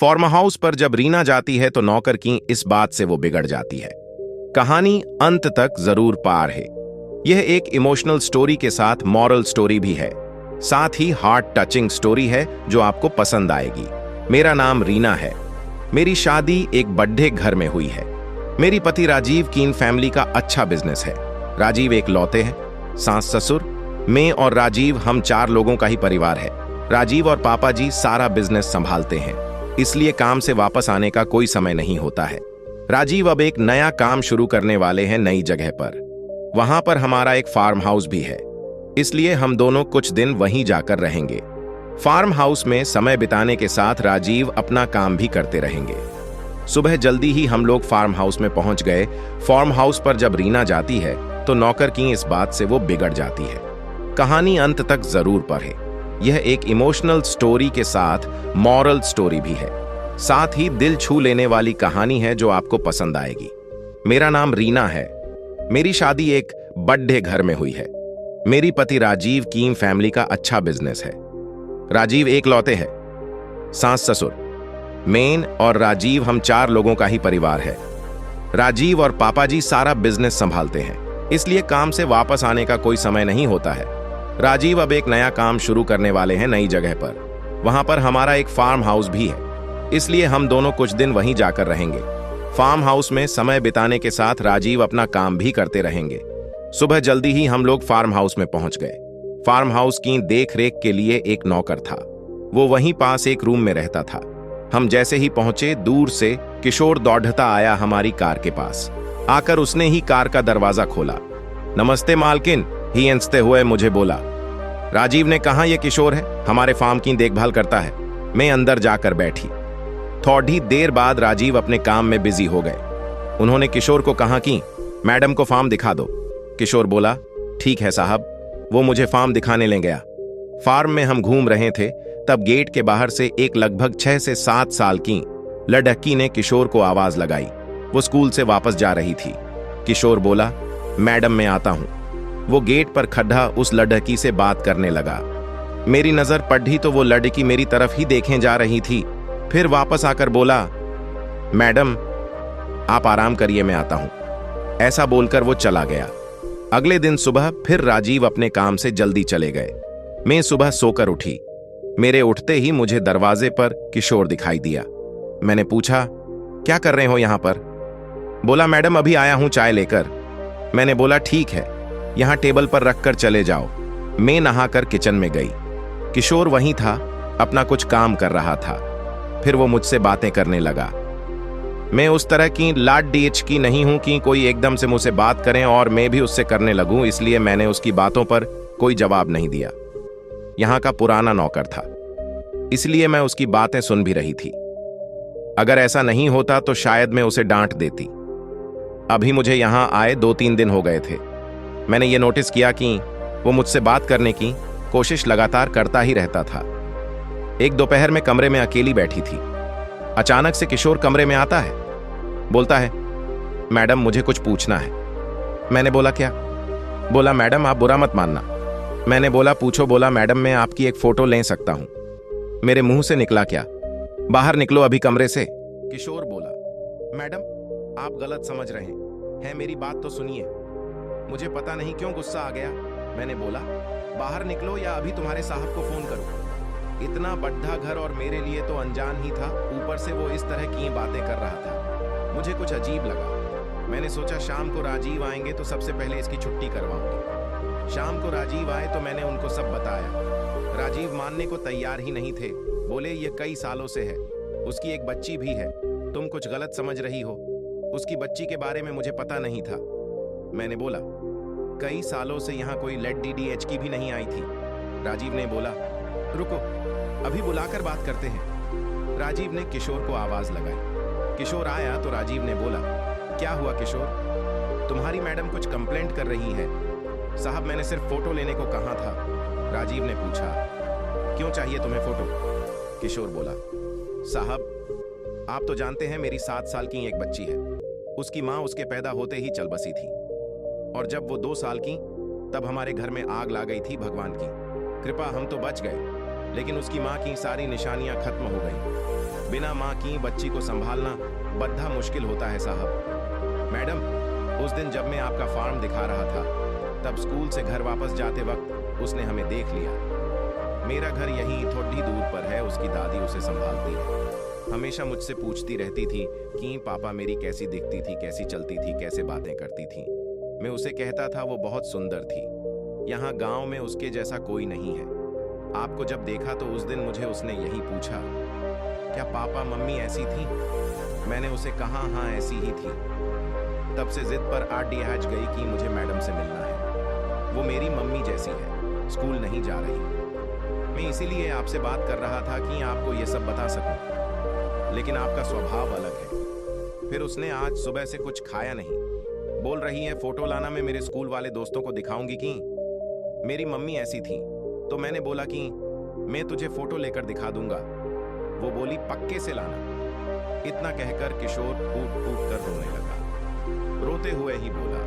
Farm house पर जब रीना जाती है तो नौकर की इस बात से वो बिगड़ जाती है। कहानी अंत तक जरूर पार है। यह एक इमोशनल स्टोरी के साथ मॉरल स्टोरी भी है, साथ ही हार्ट टचिंग स्टोरी है जो आपको पसंद आएगी। मेरा नाम रीना है। मेरी शादी एक बड्ढे घर में हुई है। मेरी पति राजीव की इन फैमिली का अच्छा बिजनेस है। राजीव एक लौते हैं। सास ससुर, मैं और राजीव, हम 4 लोगों का ही परिवार है। राजीव और पापा जी सारा बिजनेस संभालते हैं, इसलिए काम से वापस आने का कोई समय नहीं होता है। राजीव अब एक नया काम शुरू करने वाले हैं नई जगह पर। वहां पर हमारा एक फार्म हाउस भी है, इसलिए हम दोनों कुछ दिन वहीं जाकर रहेंगे। फार्म हाउस में समय बिताने के साथ राजीव अपना काम भी करते रहेंगे। सुबह जल्दी ही हम लोग फार्म हाउस में पहुंच गए। फार्म हाउस पर जब रीना जाती है तो नौकर की इस बात से वो बिगड़ जाती है। कहानी अंत तक जरूर पढ़े। यह एक इमोशनल स्टोरी के साथ मॉरल स्टोरी भी है, साथ ही दिल छू लेने वाली कहानी है जो आपको पसंद आएगी। मेरा नाम रीना है। मेरी शादी एक बड्ढे घर में हुई है। मेरी पति राजीव की फैमिली का अच्छा बिजनेस है। राजीव एक लौते हैं। सास ससुर, मेन और राजीव, हम 4 लोगों का ही परिवार है। राजीव और पापा जी सारा बिजनेस संभालते हैं, इसलिए काम से वापस आने का कोई समय नहीं होता है। राजीव अब एक नया काम शुरू करने वाले हैं नई जगह पर। वहां पर हमारा एक फार्म हाउस भी है, इसलिए हम दोनों कुछ दिन वहीं जाकर रहेंगे। फार्म हाउस में समय बिताने के साथ राजीव अपना काम भी करते रहेंगे। सुबह जल्दी ही हम लोग फार्म हाउस में पहुंच गए। फार्म हाउस की देख रेख के लिए एक नौकर था, वो वहीं पास एक रूम में रहता था। हम जैसे ही पहुंचे, दूर से किशोर दौड़ता आया हमारी कार के पास। आकर उसने ही कार का दरवाजा खोला। नमस्ते मालकिन, ही हंसते हुए मुझे बोला। राजीव ने कहा, यह किशोर है, हमारे फार्म की देखभाल करता है। मैं अंदर जाकर बैठी। थोड़ी देर बाद राजीव अपने काम में बिजी हो गए। उन्होंने किशोर को कहा कि मैडम को फार्म दिखा दो। किशोर बोला, ठीक है साहब। वो मुझे फार्म दिखाने ले गया। फार्म में हम घूम रहे थे, तब गेट के बाहर से एक लगभग 6 से 7 साल की लड़की ने किशोर को आवाज लगाई। वो स्कूल से वापस जा रही थी। किशोर बोला, मैडम मैं आता हूं। वो गेट पर खड़ा उस लड़की से बात करने लगा। मेरी नजर पड़ी तो वो लड़की मेरी तरफ ही देखे जा रही थी। फिर वापस आकर बोला, मैडम आप आराम करिए, मैं आता हूं। ऐसा बोलकर वो चला गया। अगले दिन सुबह फिर राजीव अपने काम से जल्दी चले गए। मैं सुबह सोकर उठी। मेरे उठते ही मुझे दरवाजे पर किशोर दिखाई दिया। मैंने पूछा, क्या कर रहे हो यहां पर? बोला, मैडम अभी आया हूं चाय लेकर। मैंने बोला, ठीक है, यहां टेबल पर रखकर चले जाओ। मैं नहाकर किचन में गई। किशोर वहीं था, अपना कुछ काम कर रहा था। फिर वो मुझसे बातें करने लगा। मैं उस तरह की लाड डीएच की नहीं हूं कि कोई एकदम से मुझसे बात करें और मैं भी उससे करने लगूं, इसलिए मैंने उसकी बातों पर कोई जवाब नहीं दिया। यहां का पुराना नौकर था, इसलिए मैं उसकी बातें सुन भी रही थी। अगर ऐसा नहीं होता तो शायद मैं उसे डांट देती। अभी मुझे यहां आए 2-3 दिन हो गए थे। मैंने ये नोटिस किया कि वो मुझसे बात करने की कोशिश लगातार करता ही रहता था। एक दोपहर में कमरे में अकेली बैठी थी। अचानक से किशोर कमरे में आता है। बोलता है, मैडम मुझे कुछ पूछना है। मैंने बोला, क्या? बोला, मैडम आप बुरा मत मानना। मैंने बोला, पूछो। बोला, मैडम मैं आपकी एक फोटो ले सकता हूं। मेरे मुंह से निकला, क्या? बाहर निकलो अभी कमरे से। किशोर बोला, मैडम आप गलत समझ रहे हैं, मेरी बात तो सुनिए। मुझे पता नहीं क्यों गुस्सा आ गया। मैंने बोला, बाहर निकलो या अभी तुम्हारे साहब को फोन करो। इतना बड़ा घर और मेरे लिए तो अनजान ही था, ऊपर से वो इस तरह की बातें कर रहा था। मुझे कुछ अजीब लगा। मैंने सोचा शाम को राजीव आएंगे तो सबसे पहले इसकी छुट्टी करवाऊंगी। शाम को राजीव आए तो मैंने उनको सब बताया। राजीव मानने को तैयार ही नहीं थे। बोले, ये कई सालों से है, उसकी एक बच्ची भी है, तुम कुछ गलत समझ रही हो। उसकी बच्ची के बारे में मुझे पता नहीं था। मैंने बोला, कई सालों से यहाँ कोई लेड डीडीएच की भी नहीं आई थी। राजीव ने बोला, रुको अभी बुलाकर बात करते हैं। राजीव ने किशोर को आवाज लगाई। किशोर आया तो राजीव ने बोला, क्या हुआ किशोर? तुम्हारी मैडम कुछ कंप्लेंट कर रही है। साहब मैंने सिर्फ फोटो लेने को कहा था। राजीव ने पूछा, क्यों चाहिए तुम्हें फोटो? किशोर बोला, साहब आप तो जानते हैं मेरी 7 साल की एक बच्ची है। उसकी माँ उसके पैदा होते ही चल बसी थी, और जब वो 2 साल की तब हमारे घर में आग ला गई थी। भगवान की कृपा हम तो बच गए, लेकिन उसकी माँ की सारी निशानियां खत्म हो गई। बिना माँ की बच्ची को संभालना बड़ा मुश्किल होता है साहब। मैडम, उस दिन जब मैं आपका फार्म दिखा रहा था, तब स्कूल से घर वापस जाते वक्त उसने हमें देख लिया। मेरा घर यहीं थोड़ी दूर पर है, उसकी दादी उसे संभालती है। हमेशा मुझसे पूछती रहती थी कि पापा मेरी कैसी दिखती थी, कैसी चलती थी, कैसे बातें करती थी। मैं उसे कहता था वो बहुत सुंदर थी। यहाँ गांव में उसके जैसा कोई नहीं है। आपको जब देखा तो उस दिन मुझे उसने यही पूछा, क्या पापा मम्मी ऐसी थी? मैंने उसे कहा हाँ ऐसी ही थी। तब से जिद पर आज गई कि मुझे मैडम से मिलना है। वो मेरी मम्मी जैसी है, स्कूल नहीं जा रही। मैं इसीलिए आपसे बात कर रहा था कि आपको ये सब बता सकूं, लेकिन आपका स्वभाव अलग है। फिर उसने आज सुबह से कुछ खाया नहीं। बोल रही है फोटो लाना, मैं मेरे स्कूल वाले दोस्तों को दिखाऊंगी कि मेरी मम्मी ऐसी थी। तो मैंने बोला कि मैं तुझे फोटो लेकर दिखा दूंगा। वो बोली पक्के से लाना। इतना कहकर किशोर फूट फूट कर रोने लगा। रोते हुए ही बोला,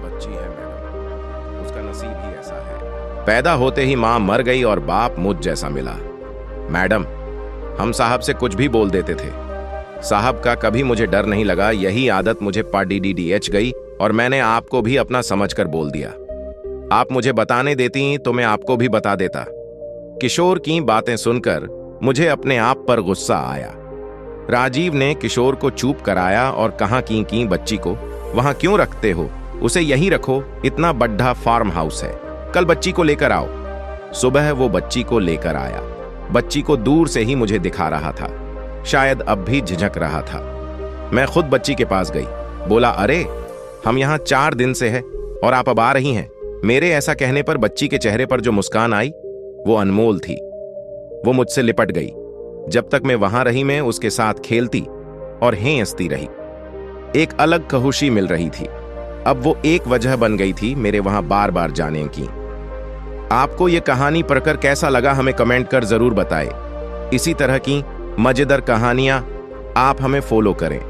बच्ची है मैडम, उसका नसीब ही ऐसा है। पैदा होते ही माँ मर गई और बाप मुझ जैसा मिला। मैडम, हम साहब से कुछ भी बोल देते थे। साहब का कभी मुझे डर नहीं लगा। यही आदत मुझे PDDH गई और मैंने आपको भी अपना समझकर बोल दिया। आप मुझे बताने देती तो मैं आपको भी बता देता। किशोर की बातें सुनकर मुझे अपने आप पर गुस्सा आया। राजीव ने किशोर को चुप कराया और कहा कि बच्ची को वहां क्यों रखते हो, उसे यहीं रखो, इतना बड़ा फार्म हाउस है, कल बच्ची को लेकर आओ। सुबह वो बच्ची को लेकर आया। बच्ची को दूर से ही मुझे दिखा रहा था, शायद अब भी झिझक रहा था। मैं खुद बच्ची के पास गई, बोला अरे हम यहाँ 4 दिन से हैं और आप अब आ रही हैं। मेरे ऐसा कहने पर बच्ची के चेहरे पर जो मुस्कान आई वो अनमोल थी। वो मुझसे लिपट गई। जब तक मैं वहां रही मैं उसके साथ खेलती और हंसती रही। एक अलग खुशी मिल रही थी। अब वो एक वजह बन गई थी मेरे वहां बार बार जाने की। आपको ये कहानी पढ़कर कैसा लगा हमें कमेंट कर जरूर बताएं। इसी तरह की मजेदार कहानियां आप हमें फॉलो करें।